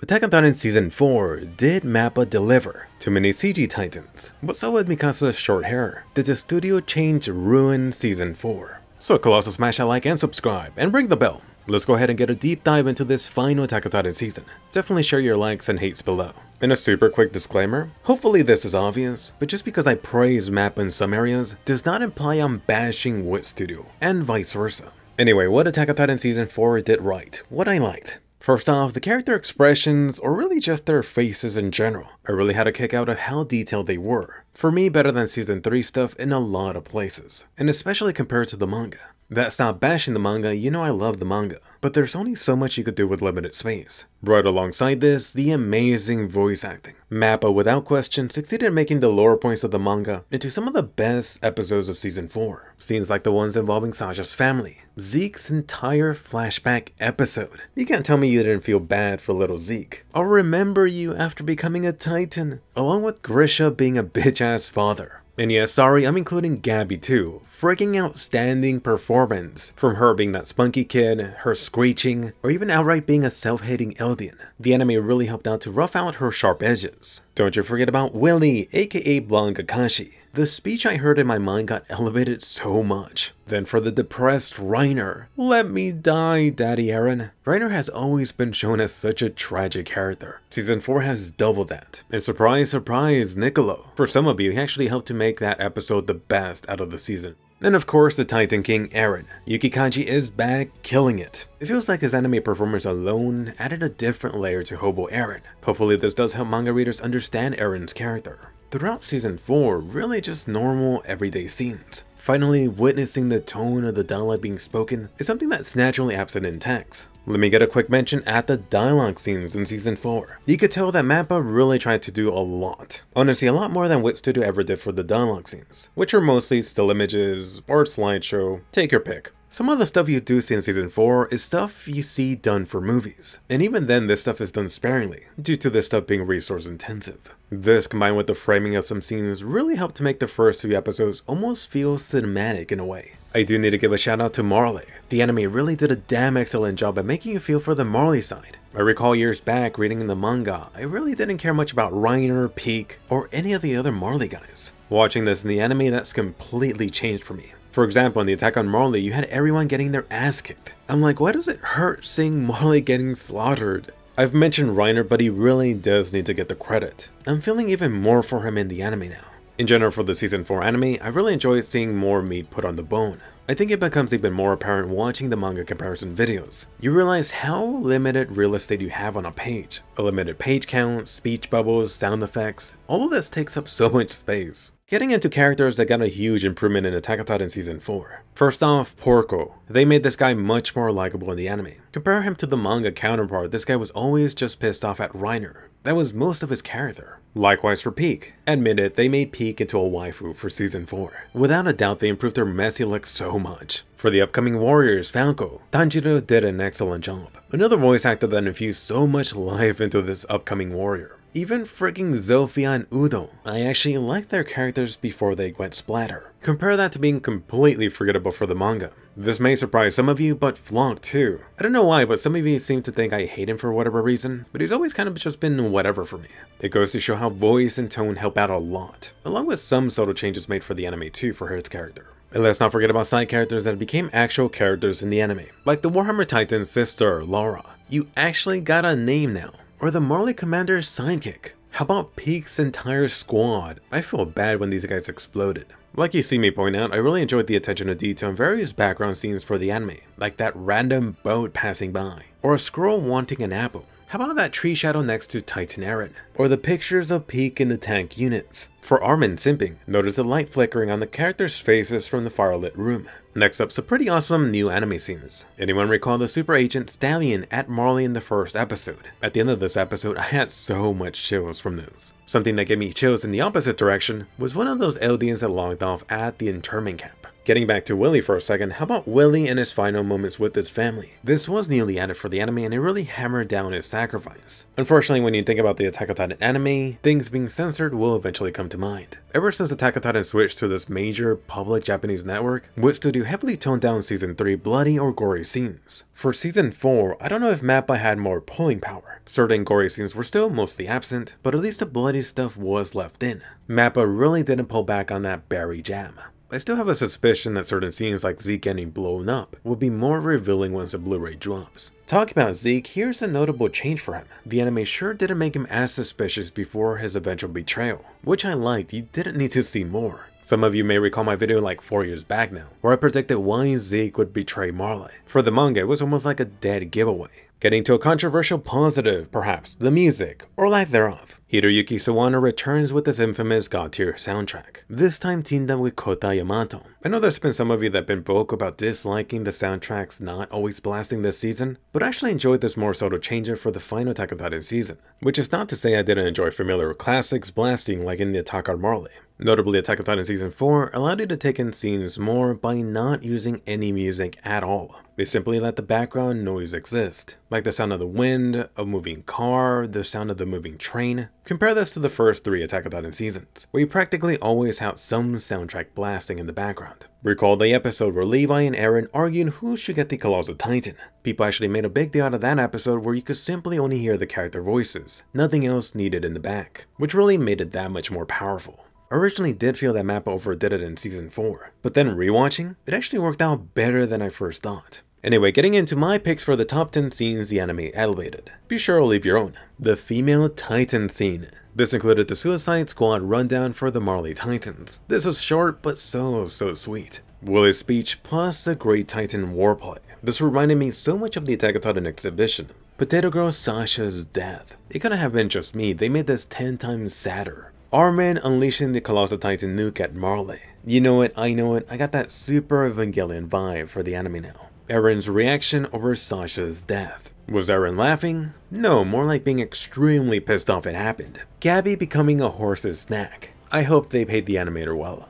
Attack on Titan Season 4, did MAPPA deliver? Too many CG Titans? What's up with Mikasa's short hair? Did the studio change ruin Season 4? So Colossal, smash that like and subscribe, and ring the bell. Let's go ahead and get a deep dive into this final Attack on Titan season. Definitely share your likes and hates below. And a super quick disclaimer, hopefully this is obvious, but just because I praise MAPPA in some areas does not imply I'm bashing Wit Studio, and vice versa. Anyway, what Attack on Titan Season 4 did right, what I liked. First off, the character expressions, or really just their faces in general. I really had a kick out of how detailed they were. For me, better than Season 3 stuff in a lot of places, and especially compared to the manga. That's not bashing the manga, you know I love the manga, but there's only so much you could do with limited space. Right alongside this, the amazing voice acting. MAPPA without question succeeded in making the lower points of the manga into some of the best episodes of Season 4. Scenes like the ones involving Sasha's family, Zeke's entire flashback episode. You can't tell me you didn't feel bad for little Zeke. I'll remember you after becoming a Titan, along with Grisha being a bitch-ass father. And yeah, sorry, I'm including Gabby too. Freaking outstanding performance. From her being that spunky kid, her screeching, or even outright being a self-hating Eldian. The anime really helped out to rough out her sharp edges. Don't you forget about Willy, aka Blonde Kakashi. The speech I heard in my mind got elevated so much. Then for the depressed Reiner. Let me die, Daddy Eren. Reiner has always been shown as such a tragic character. Season 4 has doubled that. And surprise, surprise, Niccolo. For some of you, he actually helped to make that episode the best out of the season. And of course, the Titan King Eren. Yuki Kaji is back, killing it. It feels like his anime performance alone added a different layer to Hobo Eren. Hopefully this does help manga readers understand Eren's character. Throughout Season 4, really just normal, everyday scenes. Finally, witnessing the tone of the dialogue being spoken is something that's naturally absent in text. Let me get a quick mention at the dialogue scenes in Season 4. You could tell that MAPPA really tried to do a lot. Honestly, a lot more than Wit Studio ever did for the dialogue scenes, which are mostly still images or slideshow, take your pick. Some of the stuff you do see in Season 4 is stuff you see done for movies, and even then this stuff is done sparingly, due to this stuff being resource intensive. This combined with the framing of some scenes really helped to make the first few episodes almost feel cinematic in a way. I do need to give a shout out to Marley. The anime really did a damn excellent job at making you feel for the Marley side. I recall years back reading in the manga, I really didn't care much about Reiner, Peak, or any of the other Marley guys. Watching this in the anime, that's completely changed for me. For example, in the attack on Marley, you had everyone getting their ass kicked. I'm like, why does it hurt seeing Marley getting slaughtered? I've mentioned Reiner, but he really does need to get the credit. I'm feeling even more for him in the anime now. In general, for the Season 4 anime, I really enjoyed seeing more meat put on the bone. I think it becomes even more apparent watching the manga comparison videos. You realize how limited real estate you have on a page. A limited page count, speech bubbles, sound effects, all of this takes up so much space. Getting into characters that got a huge improvement in Attack on Titan Season 4. First off, Porco. They made this guy much more likable in the anime. Compare him to the manga counterpart, this guy was always just pissed off at Reiner. That was most of his character. Likewise for Peak. Admit it, they made Peak into a waifu for Season 4. Without a doubt, they improved their messy look so much. For the upcoming warriors, Falco, Tanjiro did an excellent job. Another voice actor that infused so much life into this upcoming warrior. Even freaking Zofia and Udo. I actually liked their characters before they went splatter. Compare that to being completely forgettable for the manga. This may surprise some of you, but Flock too. I don't know why, but some of you seem to think I hate him for whatever reason, but he's always kind of just been whatever for me. It goes to show how voice and tone help out a lot, along with some subtle changes made for the anime too for his character. And let's not forget about side characters that became actual characters in the anime, like the Warhammer Titan's sister, Laura. You actually got a name now. Or the Marley Commander's sidekick. How about Peak's entire squad? I feel bad when these guys exploded. Like you see me point out, I really enjoyed the attention to detail in various background scenes for the anime, like that random boat passing by, or a squirrel wanting an apple. How about that tree shadow next to Titan Eren? Or the pictures of Peak in the tank units. For Armin simping, notice the light flickering on the characters' faces from the firelit room. Next up, some pretty awesome new anime scenes. Anyone recall the super agent Stallion at Marley in the first episode? At the end of this episode, I had so much chills from this. Something that gave me chills in the opposite direction was one of those Eldians that logged off at the internment camp. Getting back to Willy for a second, how about Willy and his final moments with his family? This was newly added for the anime and it really hammered down his sacrifice. Unfortunately, when you think about the Attack on Titan anime, things being censored will eventually come to mind. Ever since Attack on Titan switched to this major public Japanese network, Wit Studio heavily toned down Season 3 bloody or gory scenes. For Season 4, I don't know if MAPPA had more pulling power. Certain gory scenes were still mostly absent, but at least the bloody stuff was left in. MAPPA really didn't pull back on that Barry jam. I still have a suspicion that certain scenes like Zeke getting blown up will be more revealing once the Blu-ray drops. Talking about Zeke, here's a notable change for him. The anime sure didn't make him as suspicious before his eventual betrayal, which I liked. You didn't need to see more. Some of you may recall my video like 4 years back now, where I predicted why Zeke would betray Marley. For the manga, it was almost like a dead giveaway. Getting to a controversial positive, perhaps, the music, or lack thereof. Hiroyuki Sawano returns with his infamous God tier soundtrack, this time teamed up with Kota Yamato. I know there's been some of you that have been vocal about disliking the soundtracks not always blasting this season, but I actually enjoyed this more subtle change for the final Attack on Titan season, which is not to say I didn't enjoy familiar classics blasting like in the Attack on Marley. Notably, Attack on Titan Season 4 allowed you to take in scenes more by not using any music at all. They simply let the background noise exist, like the sound of the wind, a moving car, the sound of the moving train. Compare this to the first 3 Attack on Titan seasons, where you practically always have some soundtrack blasting in the background. Recall the episode where Levi and Eren argued who should get the Colossal Titan. People actually made a big deal out of that episode where you could simply only hear the character voices, nothing else needed in the back, which really made it that much more powerful. I originally did feel that MAPPA overdid it in Season 4, but then rewatching, it actually worked out better than I first thought. Anyway, getting into my picks for the top 10 scenes the anime elevated. Be sure to leave your own. The female Titan scene. This included the Suicide Squad rundown for the Marley Titans. This was short but so sweet. Willie's speech plus a great Titan warplay. This reminded me so much of the Attack on Titan exhibition. Potato Girl Sasha's death. It couldn't have been just me, they made this 10 times sadder. Armin unleashing the Colossal Titan nuke at Marley. You know it, I know it, I got that Super Evangelion vibe for the anime now. Eren's reaction over Sasha's death. Was Eren laughing? No, more like being extremely pissed off it happened. Gabby becoming a horse's snack. I hope they paid the animator well.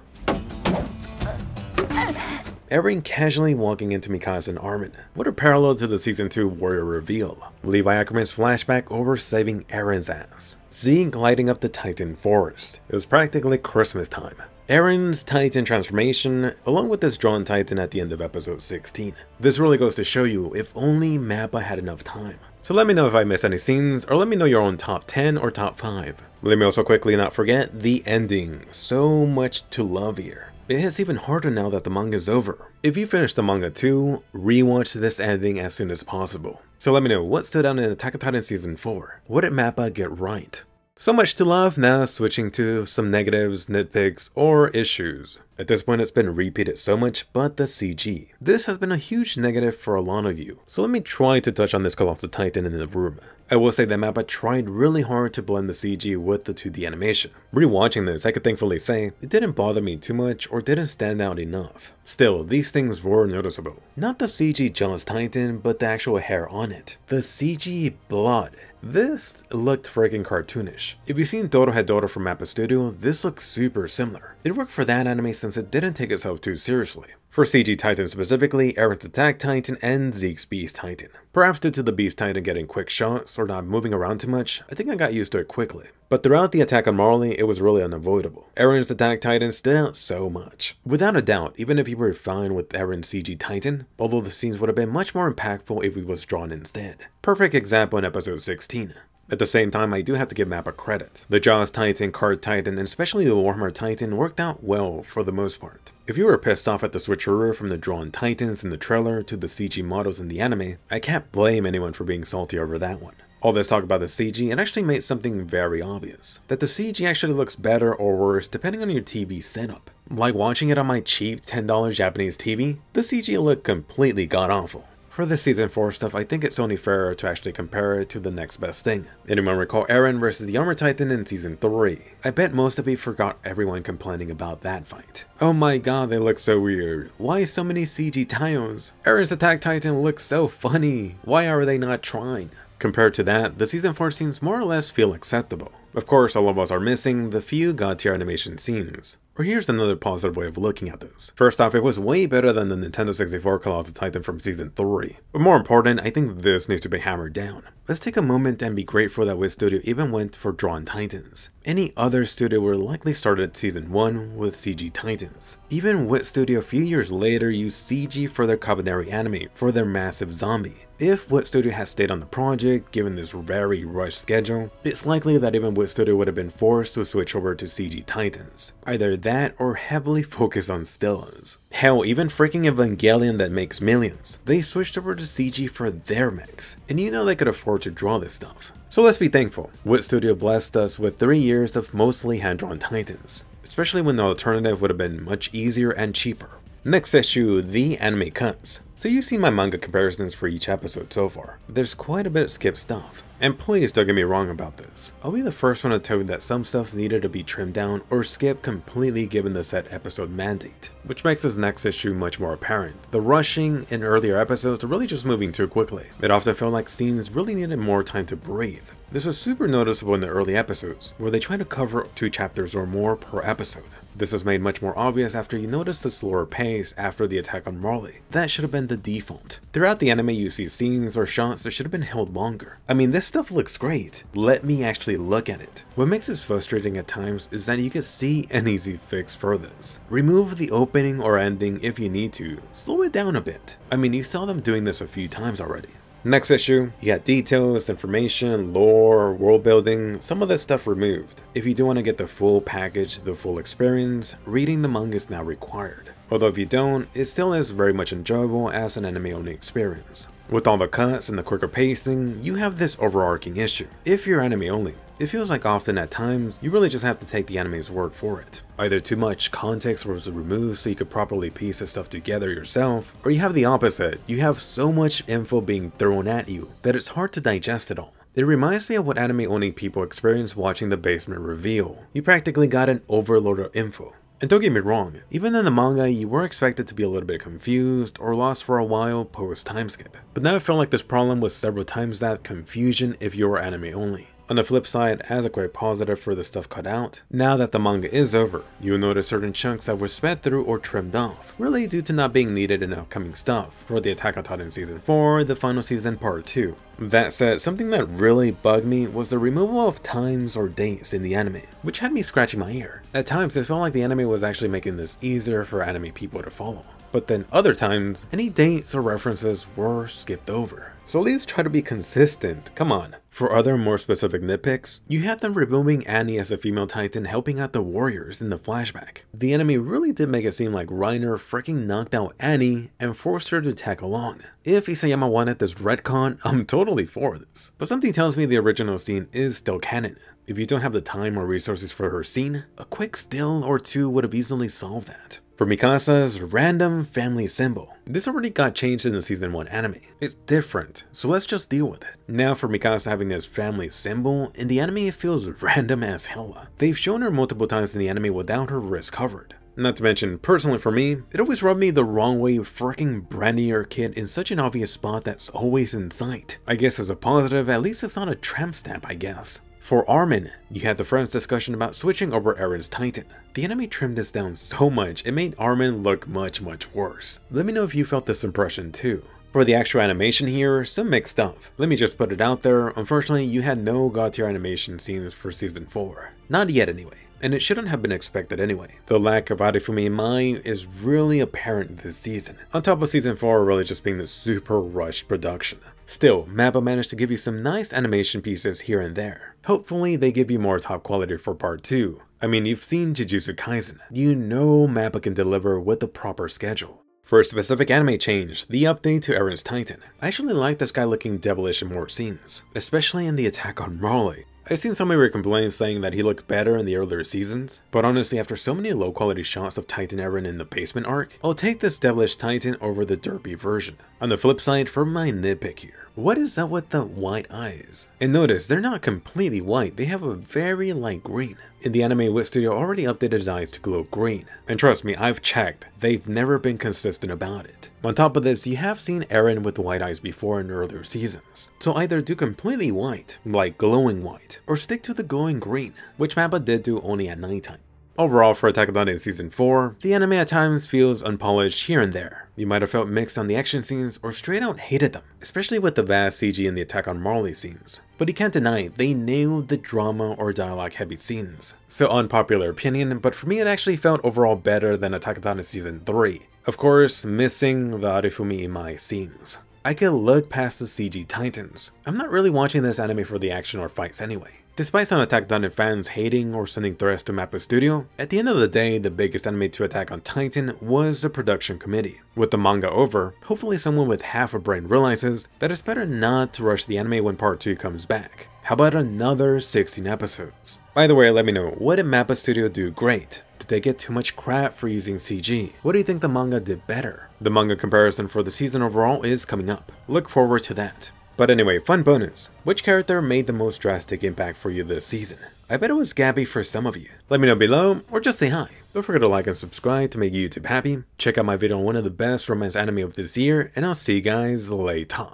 Eren casually walking into Mikasa and Armin. What a parallel to the Season 2 Warrior reveal. Levi Ackerman's flashback over saving Eren's ass. Zeke lighting up the Titan forest. It was practically Christmas time. Eren's Titan transformation, along with this drawn Titan at the end of episode 16. This really goes to show you if only MAPPA had enough time. So let me know if I missed any scenes, or let me know your own top 10 or top 5. Let me also quickly not forget the ending. So much to love here. It hits even harder now that the manga is over. If you finished the manga too, rewatch this ending as soon as possible. So let me know what stood out in Attack on Titan Season 4. What did MAPPA get right? So much to love, now switching to some negatives, nitpicks, or issues. At this point it's been repeated so much, but the CG. This has been a huge negative for a lot of you, so let me try to touch on this Colossal Titan in the room. I will say that MAPPA tried really hard to blend the CG with the 2D animation. Rewatching this, I could thankfully say it didn't bother me too much or didn't stand out enough. Still, these things were noticeable. Not the CG Jaws Titan, but the actual hair on it. The CG blood. This looked freaking cartoonish. If you've seen Dorohedoro from MAPPA Studio, this looks super similar. It worked for that anime since it didn't take itself too seriously. For CG Titan specifically, Eren's Attack Titan and Zeke's Beast Titan. Perhaps due to the Beast Titan getting quick shots or not moving around too much, I think I got used to it quickly. But throughout the Attack on Marley, it was really unavoidable. Eren's Attack Titan stood out so much. Without a doubt, even if you were fine with Eren's CG Titan, although the scenes would have been much more impactful if he was drawn instead. Perfect example in episode 16. At the same time, I do have to give MAPPA credit. The Jaws Titan, Card Titan, and especially the Warhammer Titan worked out well for the most part. If you were pissed off at the switcheroo from the drawn Titans in the trailer to the CG models in the anime, I can't blame anyone for being salty over that one. All this talk about the CG, it actually made something very obvious. That the CG actually looks better or worse depending on your TV setup. Like watching it on my cheap $10 Japanese TV, the CG looked completely god-awful. For the Season 4 stuff, I think it's only fair to actually compare it to the next best thing. Anyone recall Eren versus the Armor Titan in Season 3? I bet most of you forgot everyone complaining about that fight. Oh my god, they look so weird. Why so many CG tiles? Eren's Attack Titan looks so funny. Why are they not trying? Compared to that, the Season 4 scenes more or less feel acceptable. Of course, all of us are missing the few god tier animation scenes. Or here's another positive way of looking at this. First off, it was way better than the Nintendo 64 Colossal Titan from Season 3. But more important, I think this needs to be hammered down. Let's take a moment and be grateful that Wit Studio even went for drawn Titans. Any other studio would likely started Season 1 with CG Titans. Even Wit Studio a few years later used CG for their Kabaneri anime for their massive zombie. If Wit Studio had stayed on the project, given this very rushed schedule, it's likely that even Wit Studio would have been forced to switch over to CG Titans. Either that or heavily focus on Stillas. Hell, even freaking Evangelion that makes millions, they switched over to CG for their mechs, and you know they could afford to draw this stuff. So let's be thankful, Wit Studio blessed us with 3 years of mostly hand-drawn Titans, especially when the alternative would have been much easier and cheaper. Next issue, the anime cuts. So you've seen my manga comparisons for each episode so far. There's quite a bit of skipped stuff. And please don't get me wrong about this. I'll be the first one to tell you that some stuff needed to be trimmed down or skipped completely given the set episode mandate, which makes this next issue much more apparent. The rushing in earlier episodes are really just moving too quickly. It often felt like scenes really needed more time to breathe. This was super noticeable in the early episodes, where they try to cover 2 chapters or more per episode. This is made much more obvious after you notice the slower pace after the attack on Marley. That should have been the default. Throughout the anime you see scenes or shots that should have been held longer. I mean, this stuff looks great. Let me actually look at it. What makes this frustrating at times is that you can see an easy fix for this. Remove the opening or ending if you need to. Slow it down a bit. I mean, you saw them doing this a few times already. Next issue, you got details, information, lore, world building, some of that stuff removed. If you do want to get the full package, the full experience, reading the manga is now required. Although if you don't, it still is very much enjoyable as an anime only experience. With all the cuts and the quicker pacing, you have this overarching issue. If you're anime only, it feels like often at times, you really just have to take the anime's word for it. Either too much context was removed so you could properly piece the stuff together yourself, or you have the opposite, you have so much info being thrown at you that it's hard to digest it all. It reminds me of what anime-only people experience watching The Basement Reveal. You practically got an overload of info. And don't get me wrong, even in the manga you were expected to be a little bit confused or lost for a while post timeskip. But now I feel like this problem was several times that confusion if you were anime only. On the flip side, as a quite positive for the stuff cut out, now that the manga is over, you'll notice certain chunks that were sped through or trimmed off, really due to not being needed in upcoming stuff for the Attack on Titan Season 4, the final season Part 2. That said, something that really bugged me was the removal of times or dates in the anime, which had me scratching my ear. At times it felt like the anime was actually making this easier for anime people to follow. But then other times, any dates or references were skipped over. So at least try to be consistent, come on. For other more specific nitpicks, you have them removing Annie as a female titan helping out the warriors in the flashback. The anime really did make it seem like Reiner freaking knocked out Annie and forced her to tag along. If Isayama wanted this retcon, I'm totally for this. But something tells me the original scene is still canon. If you don't have the time or resources for her scene, a quick still or two would have easily solved that. For Mikasa's random family symbol, this already got changed in the season 1 anime. It's different, so let's just deal with it. Now for Mikasa having this family symbol, in the anime it feels random as hella. They've shown her multiple times in the anime without her wrist covered. Not to mention, personally for me, it always rubbed me the wrong way freaking branding your kid in such an obvious spot that's always in sight. I guess as a positive, at least it's not a tramp stamp, I guess. For Armin, you had the friends discussion about switching over Eren's Titan. The anime trimmed this down so much, it made Armin look much worse. Let me know if you felt this impression too. For the actual animation here, some mixed stuff. Let me just put it out there, unfortunately you had no god tier animation scenes for season 4. Not yet anyway. And it shouldn't have been expected anyway. The lack of Arifumi and Mai is really apparent this season, on top of season 4 really just being the super rushed production. Still, Mappa managed to give you some nice animation pieces here and there. Hopefully they give you more top quality for part 2. I mean, you've seen Jujutsu Kaisen. You know Mappa can deliver with the proper schedule. For a specific anime change, the update to Eren's Titan. I actually like this guy looking devilish in more scenes, especially in the attack on Marley. I've seen some of your complaints saying that he looked better in the earlier seasons, but honestly after so many low quality shots of Titan Eren in the basement arc, I'll take this devilish Titan over the derpy version. On the flip side, for my nitpick here, what is up with the white eyes? And notice, they're not completely white, they have a very light green. In the anime, Wit Studio already updated his eyes to glow green, and trust me, I've checked, they've never been consistent about it. On top of this, you have seen Eren with white eyes before in earlier seasons, so either do completely white, like glowing white, or stick to the glowing green, which Mappa did do only at nighttime. Overall, for Attack on Titan Season 4, the anime at times feels unpolished here and there. You might have felt mixed on the action scenes or straight out hated them, especially with the vast CG in the attack on Marley scenes. But you can't deny they nailed the drama or dialogue heavy scenes. So unpopular opinion, but for me it actually felt overall better than Attack on Titan Season 3. Of course, missing the Arifumi Imai scenes. I could look past the CG titans. I'm not really watching this anime for the action or fights anyway. Despite some Attack on Titan fans hating or sending threats to MAPPA Studio, at the end of the day, the biggest enemy to Attack on Titan was the production committee. With the manga over, hopefully someone with half a brain realizes that it's better not to rush the anime when part 2 comes back. How about another 16 episodes? By the way, let me know, what did MAPPA Studio do great? Did they get too much crap for using CG? What do you think the manga did better? The manga comparison for the season overall is coming up. Look forward to that. But anyway, fun bonus. Which character made the most drastic impact for you this season? I bet it was Gabby for some of you. Let me know below, or just say hi. Don't forget to like and subscribe to make YouTube happy. Check out my video on one of the best romance anime of this year, and I'll see you guys later.